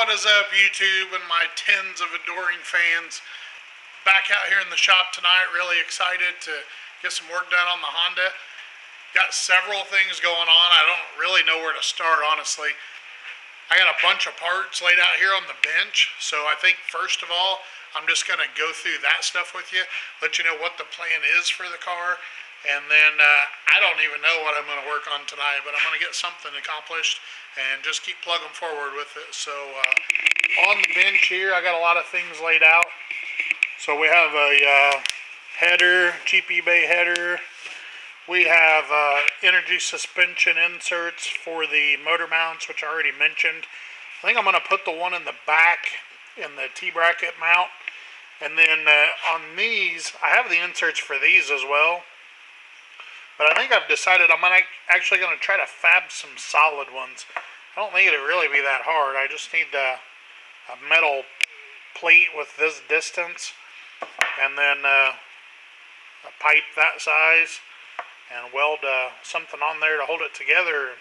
What is up, YouTube and my tens of adoring fans? Back out here in the shop tonight, really excited to get some work done on the Honda. Got several things going on. I don't really know where to start, honestly. I got a bunch of parts laid out here on the bench, so I think first of all, I'm just going to go through that stuff with you, let you know what the plan is for the car, and then I don't even know what I'm going to work on tonight, but I'm going to get something accomplished and just keep plugging forward with it. So on the bench here, I got a lot of things laid out. So we have a header, cheap eBay header. We have energy suspension inserts for the motor mounts, which I already mentioned. I think I'm going to put the one in the back in the T-bracket mount. And then on these, I have the inserts for these as well. But I think I've decided I'm actually going to try to fab some solid ones. I don't think it'd really be that hard. I just need a metal plate with this distance. And then a pipe that size. And weld something on there to hold it together.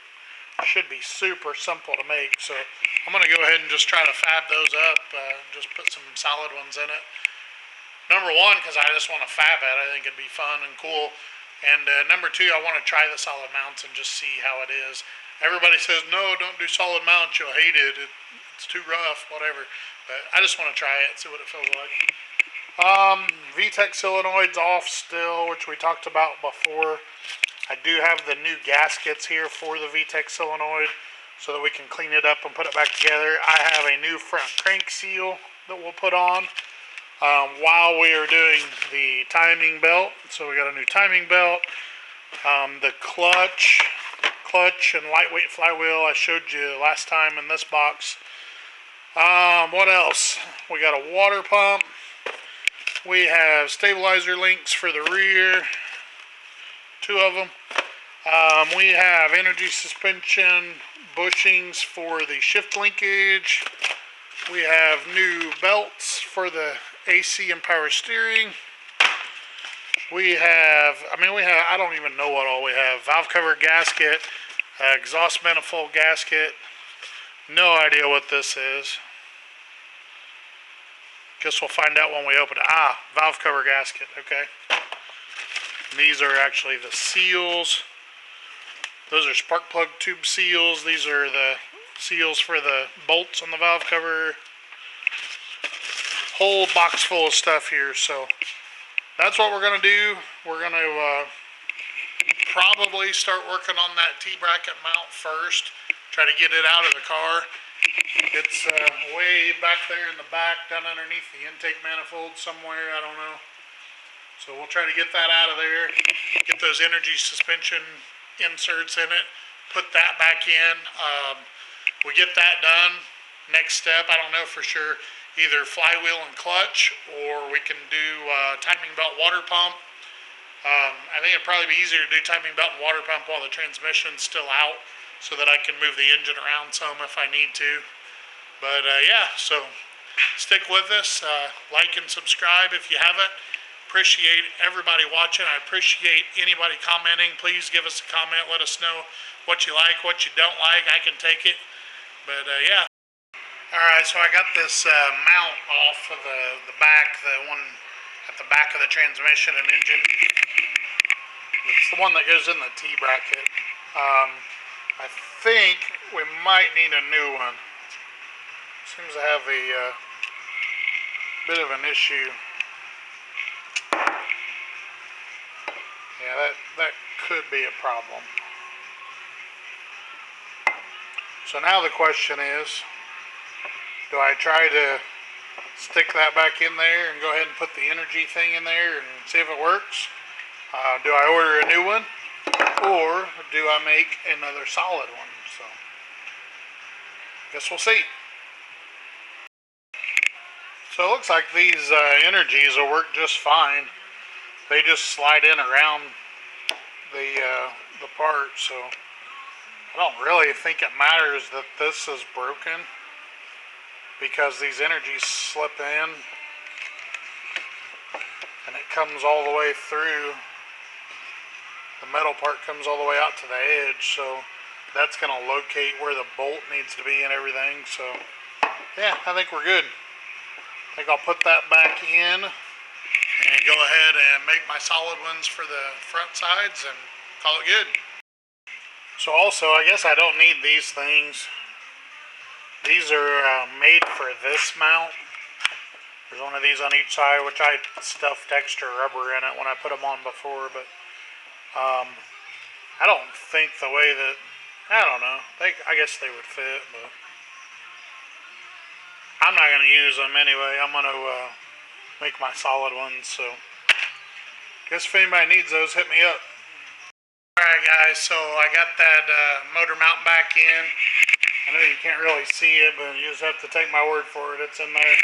It should be super simple to make. So I'm going to go ahead and just try to fab those up. Just put some solid ones in it. Number one, because I just want to fab it. I think it'd be fun and cool. And number two, I want to try the solid mounts and just see how it is. Everybody says, no, don't do solid mounts. You'll hate it. It's too rough, whatever. But I just want to try it, see what it feels like. VTEC solenoids off still, which we talked about before. I do have the new gaskets here for the VTEC solenoid so that we can clean it up and put it back together. I have a new front crank seal that we'll put on while we are doing the timing belt. So we got a new timing belt. The clutch and lightweight flywheel I showed you last time in this box. What else? We got a water pump. We have stabilizer links for the rear, 2 of them. We have energy suspension bushings for the shift linkage. We have new belts for the AC and power steering. We have, I don't even know what all we have. Valve cover gasket, exhaust manifold gasket. No idea what this is. Guess we'll find out when we open it. Valve cover gasket, okay. And these are actually the seals. Those are spark plug tube seals. These are the seals for the bolts on the valve cover. Whole box full of stuff here. So that's what we're going to do. We're going to probably start working on that T-bracket mount first. Try to get it out of the car. It's way back there in the back, down underneath the intake manifold somewhere, I don't know. So we'll try to get that out of there, get those energy suspension inserts in it, put that back in. We get that done. Next step, I don't know for sure, either flywheel and clutch, or we can do timing belt water pump. I think it'd probably be easier to do timing belt and water pump while the transmission's still out, so that I can move the engine around some if I need to. But yeah, so stick with us. Like and subscribe if you haven't. Appreciate everybody watching. I appreciate anybody commenting. Please give us a comment. Let us know what you like, what you don't like. I can take it. But yeah. Alright, so I got this mount off of the back, the one at the back of the transmission and engine. It's the one that goes in the T-bracket. I think we might need a new one. Seems to have a bit of an issue. Yeah, that could be a problem. So now the question is, do I try to stick that back in there and go ahead and put the energy thing in there and see if it works? Do I order a new one? Or do I make another solid one? So, guess we'll see. So it looks like these energies will work just fine. They just slide in around the part. So I don't really think it matters that this is broken, because these energies slip in and it comes all the way through. The metal part comes all the way out to the edge, so that's going to locate where the bolt needs to be and everything. So yeah, I think we're good. I think I'll put that back in and go ahead and make my solid ones for the front sides and call it good. So also, I guess I don't need these things. These are made for this mount. There's one of these on each side, which I stuffed extra rubber in it when I put them on before, but I don't think the way that, I don't know, I guess they would fit, but I'm not going to use them anyway. I'm going to make my solid ones, so guess if anybody needs those, hit me up. Alright guys, so I got that motor mount back in. I know you can't really see it, but you just have to take my word for it. It's in there.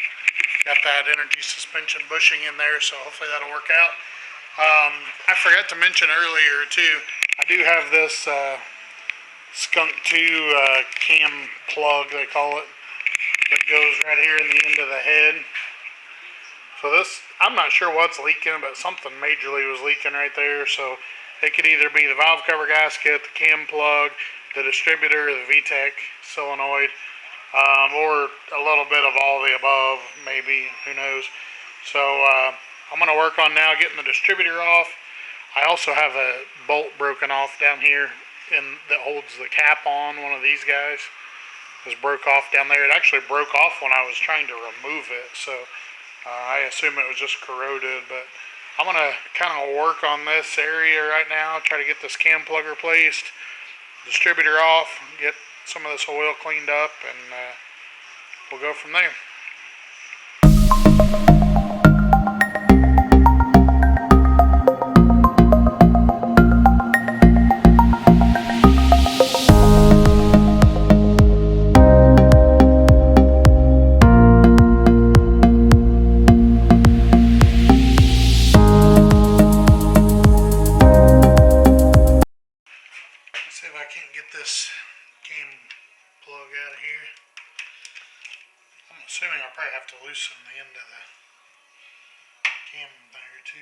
Got that energy suspension bushing in there, so hopefully that'll work out. I forgot to mention earlier too, I do have this Skunk2 Cam Plug, they call it. It goes right here in the end of the head. So this, I'm not sure what's leaking, but something majorly was leaking right there. So it could either be the valve cover gasket, the cam plug, the distributor, the VTEC solenoid, or a little bit of all the above, maybe, who knows. So I'm going to work on now getting the distributor off. I also have a bolt broken off down here that holds the cap on. One of these guys was broke off down there. It actually broke off when I was trying to remove it, so I assume it was just corroded, but I'm going to kind of work on this area right now, try to get this cam plug replaced, distributor off, get some of this oil cleaned up, and we'll go from there. See if I can't get this cam plug out of here. I'm assuming I'll probably have to loosen the end of the cam there too.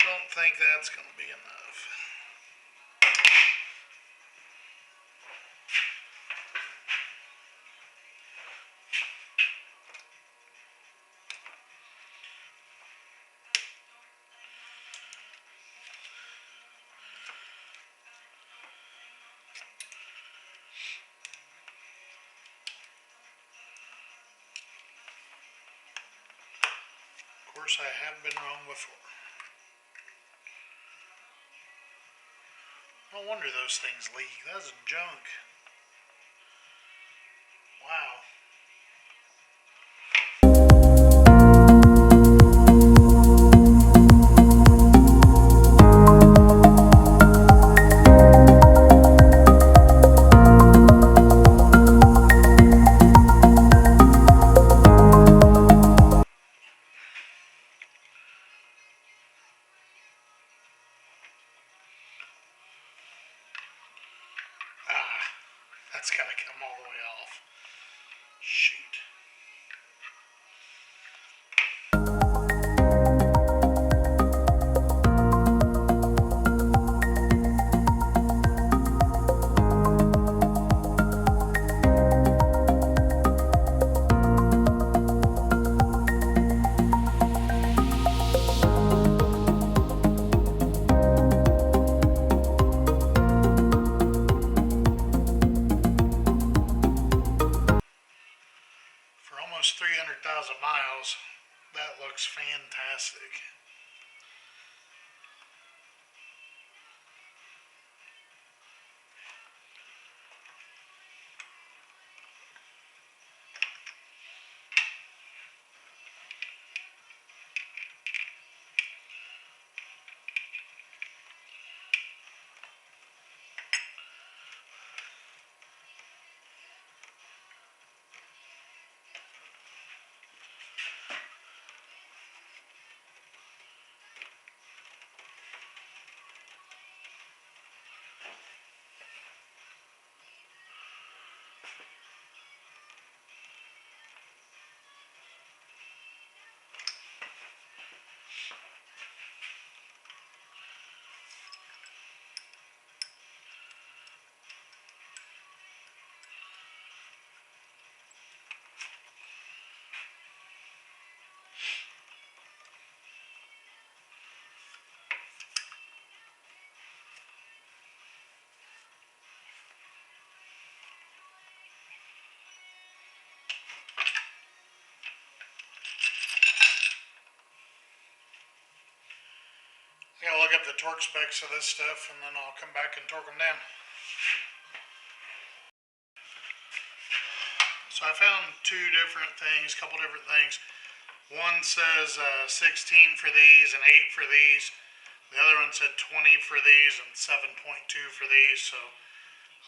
Don't think that's going to be enough. Of course, I have been wrong before. No wonder those things leak. That's junk. Wow. That's got to come all the way off. Shoot. look at the torque specs of this stuff, and then I'll come back and torque them down. So I found two different things, couple different things. One says 16 for these and 8 for these. The other one said 20 for these and 7.2 for these. So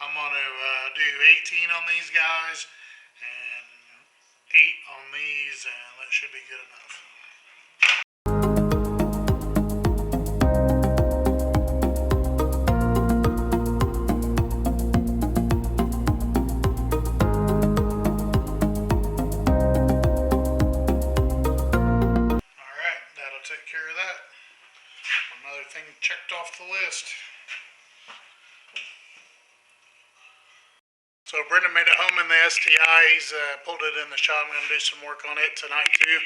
I'm going to do 18 on these guys and 8 on these, and that should be good enough. Take care of that. Another thing checked off the list. So Brendan made it home in the STI. He's pulled it in the shop. I'm going to do some work on it tonight too.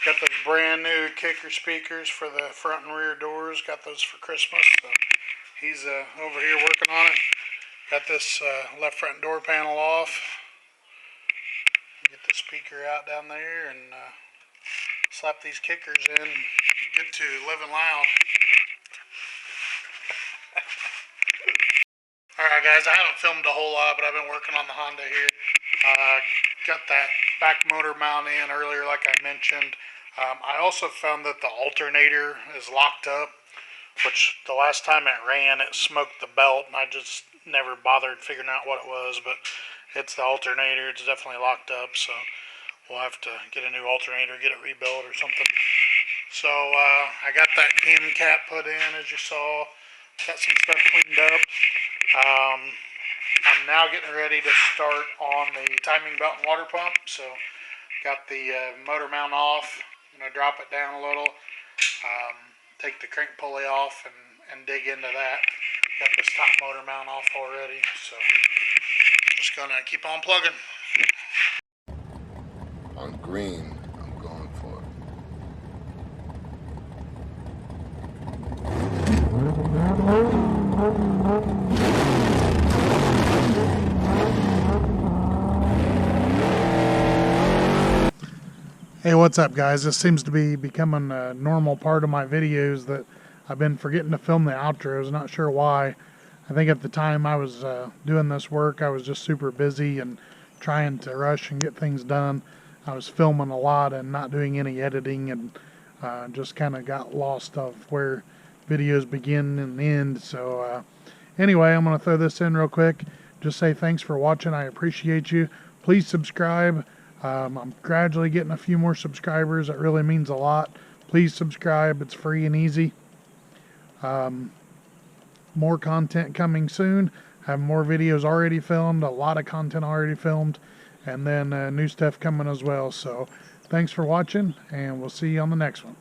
Got those brand new kicker speakers for the front and rear doors. Got those for Christmas. So he's over here working on it. Got this left front door panel off. Get the speaker out down there and slap these kickers in, get to living loud. Alright guys, I haven't filmed a whole lot, but I've been working on the Honda here. Got that back motor mount in earlier like I mentioned. I also found that the alternator is locked up, which the last time it ran it smoked the belt, and I just never bothered figuring out what it was, but it's the alternator. It's definitely locked up, so we'll have to get a new alternator, get it rebuilt or something. So I got that cam cap put in, as you saw. Got some stuff cleaned up. I'm now getting ready to start on the timing belt and water pump. So got the motor mount off. I'm going to drop it down a little. Take the crank pulley off and dig into that. Got this top motor mount off already. So just going to keep on plugging. On green, I'm going for it. Hey, what's up guys? This seems to be becoming a normal part of my videos that I've been forgetting to film the outros. Not sure why. I think at the time I was doing this work, I was just super busy and trying to rush and get things done. I was filming a lot and not doing any editing, and just kind of got lost of where videos begin and end. So anyway, I'm going to throw this in real quick. Just say thanks for watching. I appreciate you. Please subscribe. I'm gradually getting a few more subscribers. That really means a lot. Please subscribe. It's free and easy. More content coming soon. I have more videos already filmed, a lot of content already filmed, and then new stuff coming as well. So thanks for watching, and we'll see you on the next one.